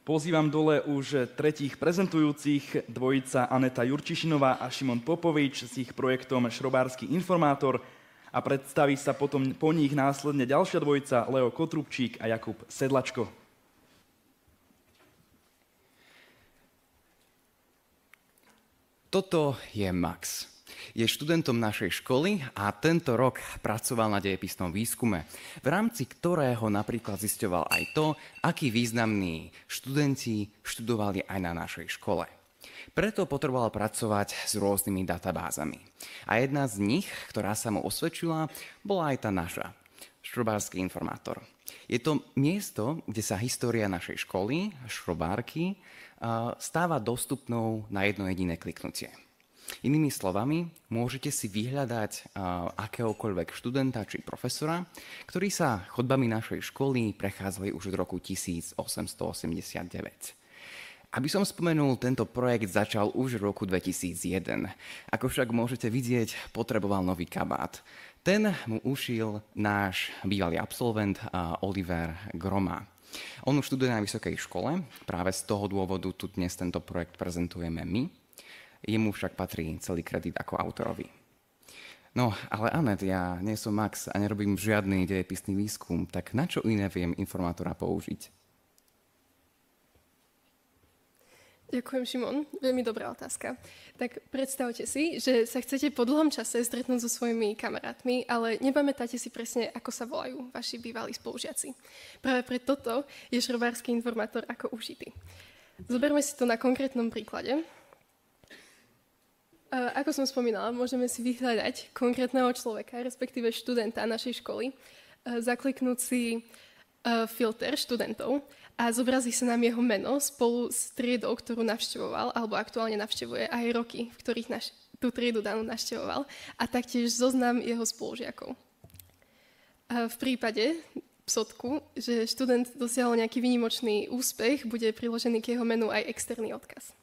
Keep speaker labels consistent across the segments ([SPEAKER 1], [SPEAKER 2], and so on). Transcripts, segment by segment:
[SPEAKER 1] Pozývam dole už tretích prezentujúcich, dvojica Aneta Jurčišinová a Šimon Popovič s ich projektom Šrobársky informátor a predstaví sa potom po nich následne ďalšia dvojica Leo Kotrubčík a Jakub Sedlačko.
[SPEAKER 2] Toto je Max. Je študentom našej školy a tento rok pracoval na dejepisnom výskume, v rámci ktorého napríklad zisťoval aj to, akí významní študenti študovali aj na našej škole. Preto potreboval pracovať s rôznymi databázami. A jedna z nich, ktorá sa mu osvedčila, bola aj tá naša, Šrobársky informátor. Je to miesto, kde sa história našej školy, šrobárky, stáva dostupnou na jedno jediné kliknutie. Inými slovami, môžete si vyhľadať akéhokoľvek študenta či profesora, ktorí sa chodbami našej školy prechádzali už od roku 1889. Aby som spomenul, tento projekt začal už v roku 2001. Ako však môžete vidieť, potreboval nový kabát. Ten mu ušil náš bývalý absolvent Oliver Groma. On už študuje na vysokej škole, práve z toho dôvodu tu dnes tento projekt prezentujeme my. Jemu však patrí celý kredit ako autorovi. No, ale Anet, ja nie som Max a nerobím žiadny dejepisný výskum, tak na čo iné viem informátora použiť?
[SPEAKER 3] Ďakujem, Šimon. Veľmi dobrá otázka. Tak predstavte si, že sa chcete po dlhom čase stretnúť so svojimi kamarátmi, ale nepamätáte si presne, ako sa volajú vaši bývalí spolužiaci. Práve pre toto je šrobársky informátor ako užitý. Zoberme si to na konkrétnom príklade. Ako som spomínala, môžeme si vyhľadať konkrétneho človeka, respektíve študenta našej školy, zakliknúť si filter študentov a zobrazí sa nám jeho meno spolu s triedou, ktorú navštevoval, alebo aktuálne navštevuje, aj roky, v ktorých tú triedu danú navštevoval, a taktiež zoznam jeho spolužiakov. V prípade psotku, že študent dosiahol nejaký výnimočný úspech, bude priložený k jeho menu aj externý odkaz.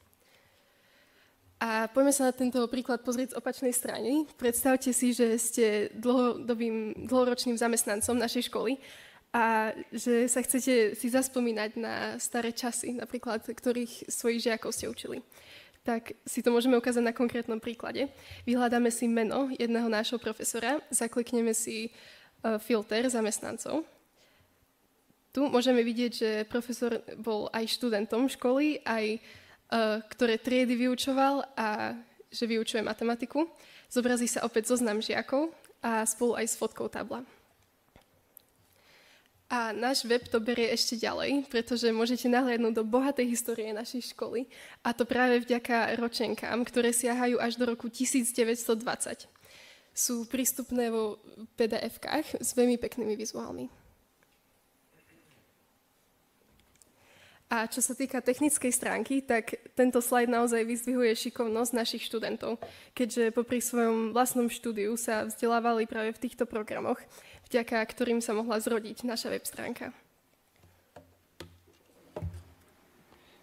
[SPEAKER 3] A poďme sa na tento príklad pozrieť z opačnej strany. Predstavte si, že ste dlhoročným zamestnancom našej školy a že sa chcete si zaspomínať na staré časy, napríklad ktorých svojich žiakov ste učili. Tak si to môžeme ukázať na konkrétnom príklade. Vyhľadáme si meno jedného nášho profesora, zaklikneme si filter zamestnancov. Tu môžeme vidieť, že profesor bol aj študentom školy, aj ktoré triedy vyučoval a že vyučuje matematiku. Zobrazí sa opäť zoznam žiakov a spolu aj s fotkou tabla. A náš web to berie ešte ďalej, pretože môžete nahliadnúť do bohatej histórie našej školy, a to práve vďaka ročenkám, ktoré siahajú až do roku 1920. Sú prístupné vo PDF-kách s veľmi peknými vizuálmi. A čo sa týka technickej stránky, tak tento slajd naozaj vyzdvihuje šikovnosť našich študentov, keďže popri svojom vlastnom štúdiu sa vzdelávali práve v týchto programoch, vďaka ktorým sa mohla zrodiť naša web stránka.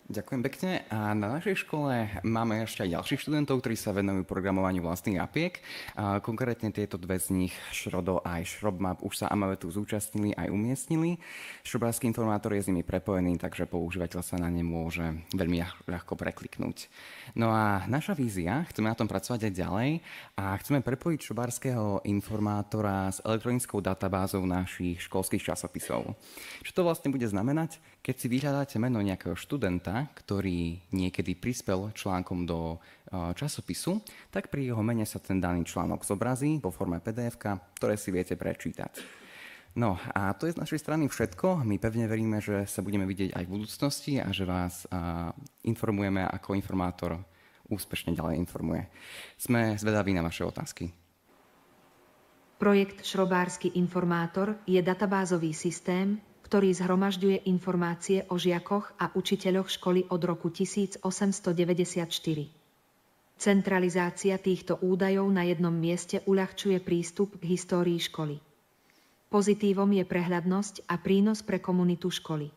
[SPEAKER 2] Ďakujem pekne. A na našej škole máme ešte aj ďalších študentov, ktorí sa venujú programovaniu vlastných apiek. A konkrétne tieto dve z nich, Šrodo a aj Šrobmap, už sa Amavetu zúčastnili aj umiestnili. Šrobársky informátor je s nimi prepojený, takže používateľ sa na ne môže veľmi ľahko prekliknúť. No a naša vízia, chceme na tom pracovať aj ďalej a chceme prepojiť šrobárskeho informátora s elektronickou databázou našich školských časopisov. Čo to vlastne bude znamenať? Keď si vyhľadáte meno nejakého študenta, ktorý niekedy prispel článkom do časopisu, tak pri jeho mene sa ten daný článok zobrazí vo forme PDF-ka, ktoré si viete prečítať. No a to je z našej strany všetko. My pevne veríme, že sa budeme vidieť aj v budúcnosti a že vás informujeme, ako informátor úspešne ďalej informuje. Sme zvedaví na vaše otázky.
[SPEAKER 4] Projekt Šrobársky informátor je databázový systém, ktorý zhromažďuje informácie o žiakoch a učiteľoch školy od roku 1894. Centralizácia týchto údajov na jednom mieste uľahčuje prístup k histórii školy. Pozitívom je prehľadnosť a prínos pre komunitu školy.